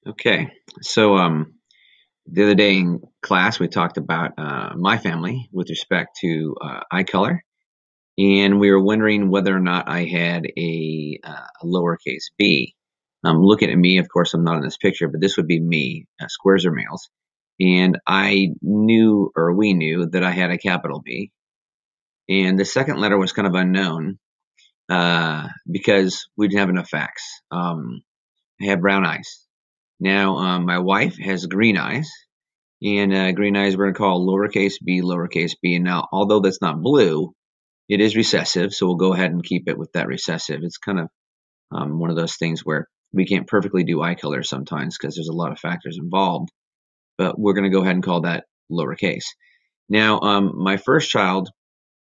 Okay, so the other day in class we talked about my family with respect to eye color, and we were wondering whether or not I had a lowercase b. Looking at me, of course, I'm not in this picture, but this would be me. Squares are males, and I knew, or we knew, that I had a capital B, and the second letter was kind of unknown because we didn't have enough facts. I had brown eyes. Now, my wife has green eyes, and green eyes we're going to call lowercase b, lowercase b. And now, although that's not blue, it is recessive, so we'll go ahead and keep it with that recessive. It's kind of one of those things where we can't perfectly do eye color sometimes because there's a lot of factors involved, but we're going to go ahead and call that lowercase. Now, my first child,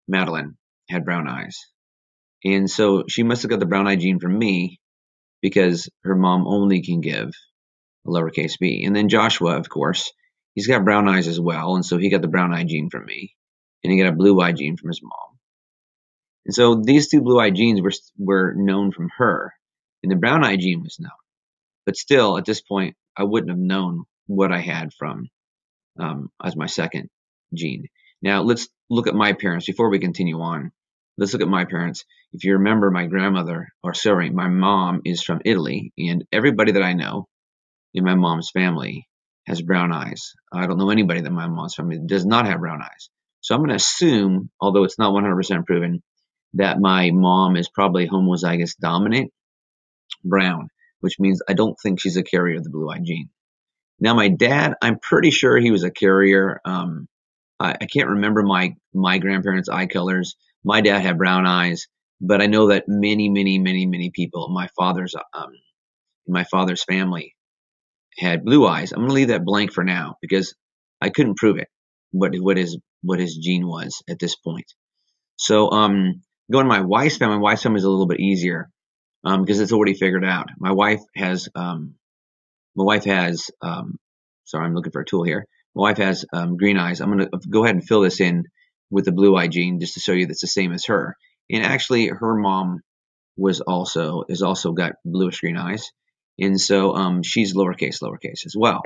Madeline, had brown eyes. And so she must have got the brown eye gene from me because her mom only can give a lowercase b. And then Joshua, of course, he's got brown eyes as well, and so he got the brown eye gene from me, and he got a blue eye gene from his mom. And so these two blue eye genes were known from her, and the brown eye gene was known. But still, at this point, I wouldn't have known what I had from as my second gene. Now let's look at my parents before we continue on. Let's look at my parents. If you remember, my mom is from Italy, and everybody that I know in my mom's family has brown eyes. I don't know anybody that my mom's family does not have brown eyes. So I'm going to assume, although it's not 100% proven, that my mom is probably homozygous dominant brown, which means I don't think she's a carrier of the blue eye gene. Now, my dad, I'm pretty sure he was a carrier. I can't remember my grandparents' eye colors. My dad had brown eyes, but I know that many people in my father's family had blue eyes. I'm going to leave that blank for now because I couldn't prove it what his gene was at this point. So going to my wife's family is a little bit easier because it's already figured out. Sorry, I'm looking for a tool here. My wife has green eyes. I'm going to go ahead and fill this in with the blue eye gene just to show you that's the same as her. And actually, her mom is also got bluish green eyes, and so she's lowercase as well.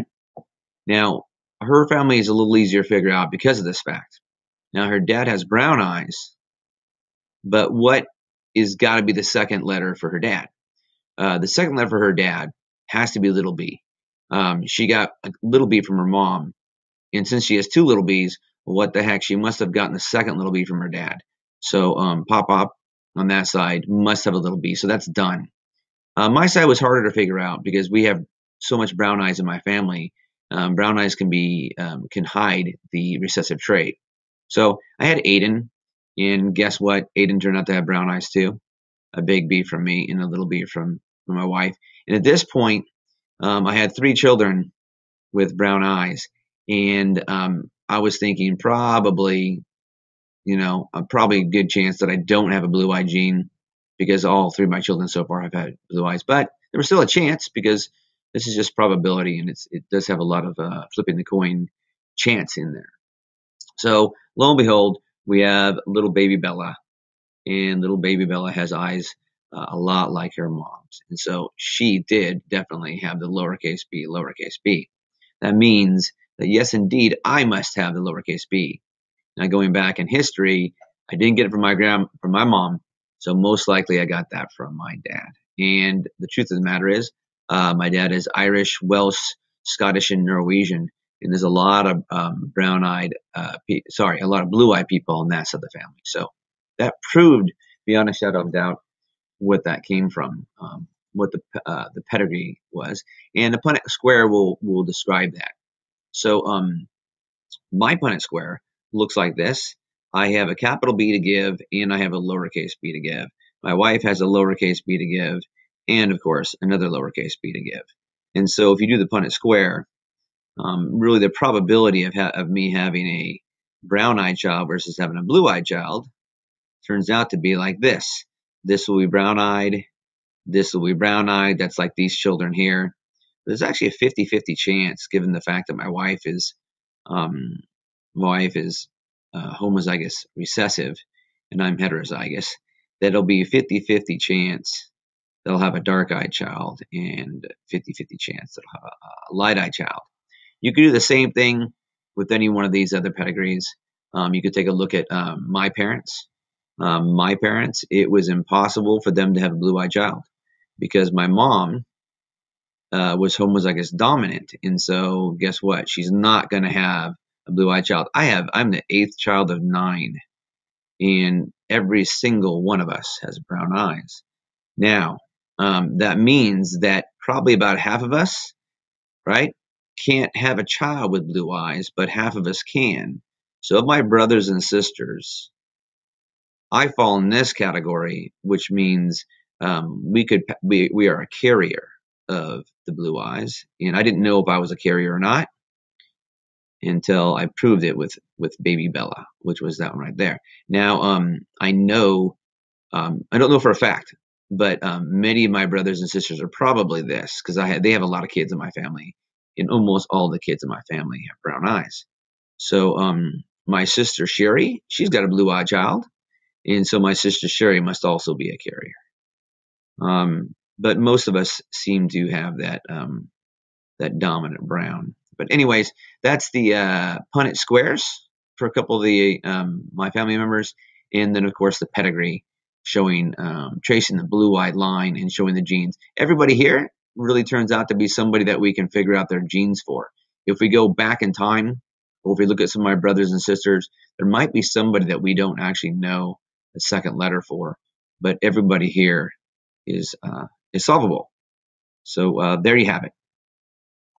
Now, her family is a little easier to figure out because of this fact. Now, her dad has brown eyes, but what is got to be the second letter for her dad? The second letter for her dad has to be little b. She got a little b from her mom, and since she has two little b's, what the heck? She must have gotten the second little b from her dad. So Pop on that side must have a little b. So that's done. My side was harder to figure out because we have so much brown eyes in my family. Brown eyes can hide the recessive trait. So I had Aiden, and guess what? Aiden turned out to have brown eyes too. A big B from me and a little B from my wife. And at this point, I had three children with brown eyes, and I was thinking probably a good chance that I don't have a blue eye gene because all three of my children so far have had blue eyes. But there was still a chance because this is just probability, and it does have a lot of flipping the coin chance in there. So lo and behold, we have little baby Bella, and little baby Bella has eyes a lot like her mom's, and so she did definitely have the lowercase b, lowercase b. That means that yes, indeed, I must have the lowercase b. Now, going back in history, I didn't get it from my mom, so most likely I got that from my dad. And the truth of the matter is, my dad is Irish, Welsh, Scottish, and Norwegian, and there's a lot of a lot of blue-eyed people on that side of the family. So that proved, beyond a shadow of doubt, what that came from, what the pedigree was, and the Punnett square will describe that. So my Punnett square looks like this. I have a capital B to give, and I have a lowercase b to give. My wife has a lowercase b to give, and of course, another lowercase b to give. And so if you do the Punnett square, really the probability of me having a brown-eyed child versus having a blue-eyed child turns out to be like this. This will be brown-eyed. This will be brown-eyed. That's like these children here. There's actually a 50-50 chance, given the fact that my wife is homozygous recessive and I'm heterozygous, that it'll be a 50-50 chance they'll have a dark-eyed child, and 50-50 chance they'll have a light-eyed child. You could do the same thing with any one of these other pedigrees. You could take a look at my parents. My parents, it was impossible for them to have a blue-eyed child because my mom was homozygous dominant, and so guess what? She's not going to have a blue-eyed child. I'm the 8th child of 9, and every single one of us has brown eyes. Now, that means that probably about half of us, right, can't have a child with blue eyes, but half of us can. So of my brothers and sisters, I fall in this category, which means we are a carrier of the blue eyes, and I didn't know if I was a carrier or not until I proved it with baby Bella, which was that one right there. Now, I know, I don't know for a fact, but many of my brothers and sisters are probably this because they have a lot of kids in my family, and almost all the kids in my family have brown eyes. So, my sister Sherry, she's got a blue-eyed child, and so my sister Sherry must also be a carrier. But most of us seem to have that dominant brown. But anyways, that's the Punnett squares for a couple of the my family members, and then of course the pedigree showing tracing the blue-eyed line and showing the genes. Everybody here really turns out to be somebody that we can figure out their genes for. If we go back in time, or if we look at some of my brothers and sisters, there might be somebody that we don't actually know the second letter for, but everybody here is solvable. So there you have it.